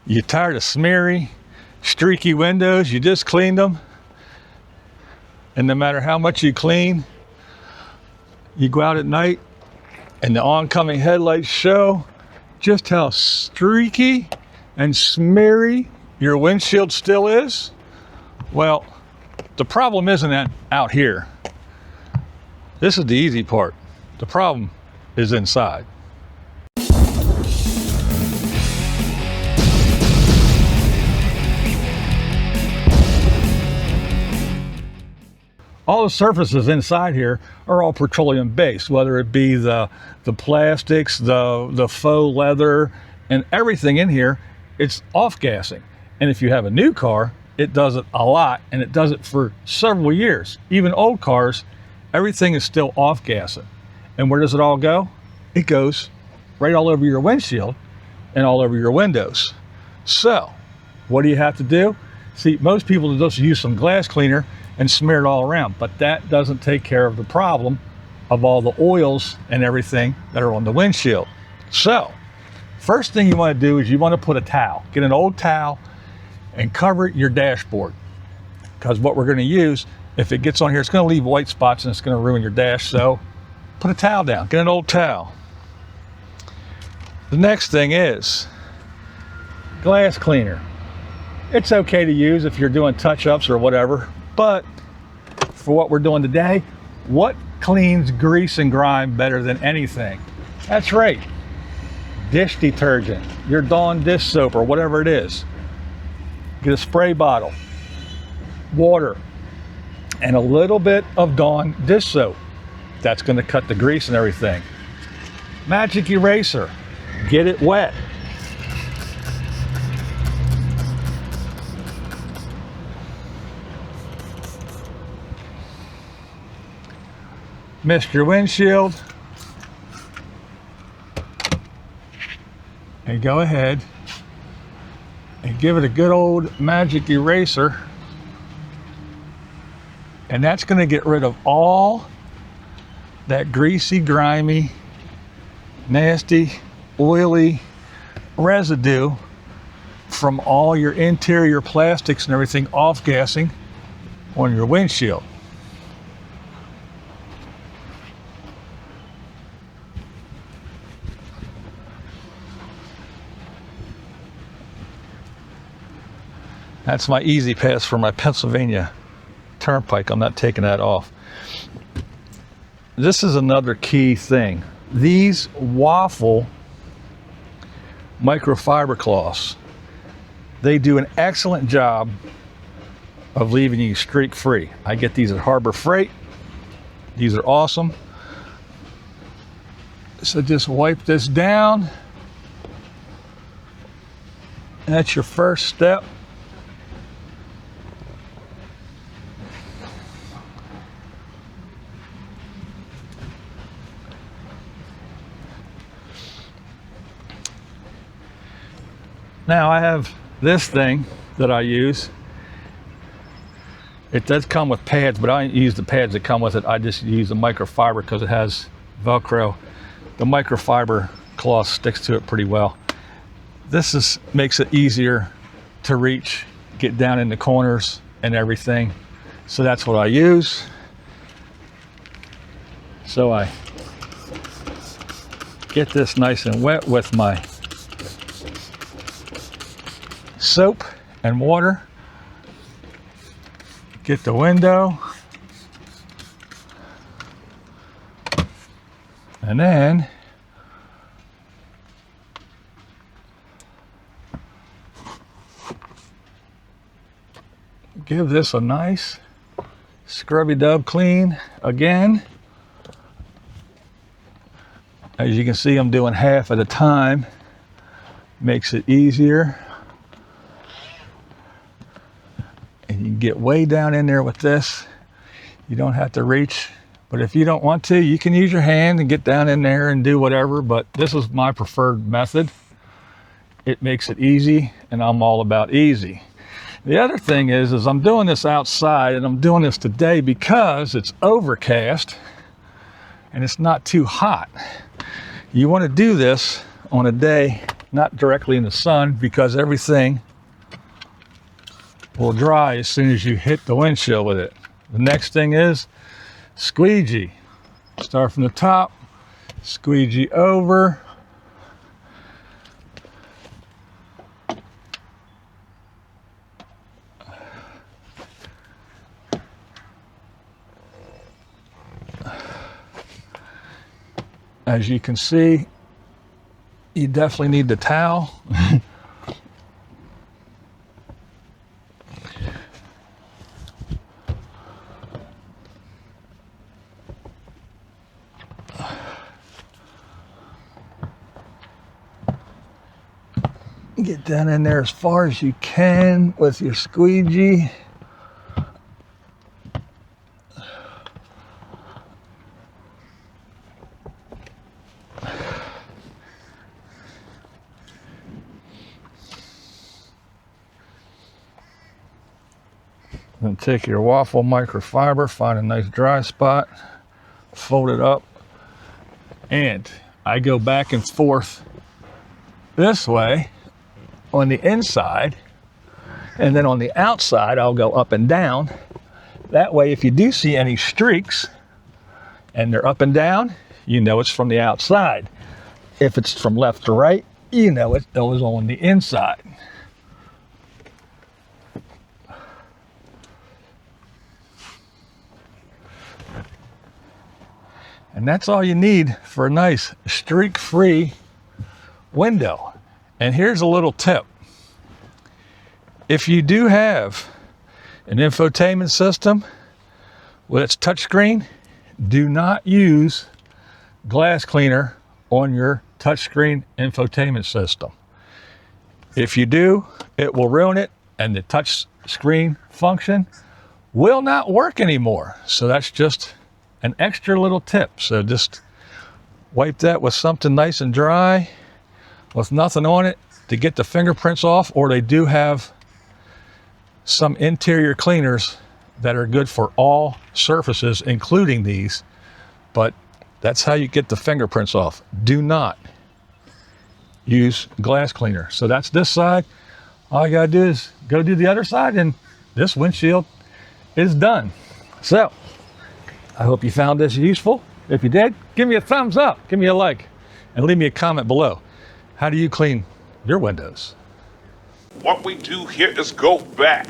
You're tired of smeary, streaky windows, you just cleaned them. And no matter how much you clean, you go out at night and the oncoming headlights show just how streaky and smeary your windshield still is. Well, the problem isn't out here. This is the easy part. The problem is inside. All the surfaces inside here are all petroleum based, whether it be the plastics, the faux leather, and everything in here, it's off-gassing. And if you have a new car, it does it a lot, and it does it for several years. Even old cars, everything is still off-gassing. And where does it all go? It goes right all over your windshield and all over your windows. So, what do you have to do? See, most people just use some glass cleaner and smear it all around, but that doesn't take care of the problem of all the oils and everything that are on the windshield. So, first thing you want to do is you want to put a towel. Get an old towel and cover your dashboard. Because what we're going to use, if it gets on here, it's going to leave white spots and it's going to ruin your dash. So, put a towel down. Get an old towel. The next thing is glass cleaner. It's okay to use if you're doing touch-ups or whatever, but for what we're doing today, what cleans grease and grime better than anything? That's right, dish detergent, your Dawn dish soap or whatever it is. Get a spray bottle, water, and a little bit of Dawn dish soap. That's going to cut the grease and everything. Magic eraser, get it wet. Mist your windshield, and go ahead and give it a good old magic eraser, and that's going to get rid of all that greasy, grimy, nasty, oily residue from all your interior plastics and everything off-gassing on your windshield. That's my easy pass for my Pennsylvania Turnpike. I'm not taking that off. This is another key thing. These waffle microfiber cloths, they do an excellent job of leaving you streak free. I get these at Harbor Freight. These are awesome. So just wipe this down. That's your first step. Now I have this thing that I use. It does come with pads, but I don't use the pads that come with it. I just use the microfiber because it has Velcro. The microfiber cloth sticks to it pretty well. This makes it easier to reach, get down in the corners and everything. So that's what I use. So I get this nice and wet with my soap and water. Get the window, and then give this a nice scrubby dub clean again. As you can see, I'm doing half at a time. Makes it easier. And you can get way down in there with this. You don't have to reach, but if you don't want to, you can use your hand and get down in there and do whatever, but this is my preferred method. It makes it easy, and I'm all about easy. The other thing is I'm doing this outside, and I'm doing this today because it's overcast and it's not too hot. You want to do this on a day not directly in the sun, because everything will dry as soon as you hit the windshield with it. The next thing is squeegee. Start from the top, squeegee over. As you can see, you definitely need the towel. Get down in there as far as you can with your squeegee. Then take your waffle microfiber, find a nice dry spot, fold it up, and I go back and forth this way on the inside, and then on the outside I'll go up and down. That way, if you do see any streaks and they're up and down, you know it's from the outside. If it's from left to right, you know it was on the inside. And that's all you need for a nice streak-free window. And here's a little tip. If you do have an infotainment system with its touchscreen, do not use glass cleaner on your touchscreen infotainment system. If you do, it will ruin it, and the touch screen function will not work anymore. So that's just an extra little tip. So just wipe that with something nice and dry with nothing on it to get the fingerprints off, or they do have some interior cleaners that are good for all surfaces, including these, but that's how you get the fingerprints off. Do not use glass cleaner. So that's this side. All you gotta do is go do the other side, and this windshield is done. So I hope you found this useful. If you did, give me a thumbs up, give me a like, and leave me a comment below. How do you clean your windows? What we do here is go back.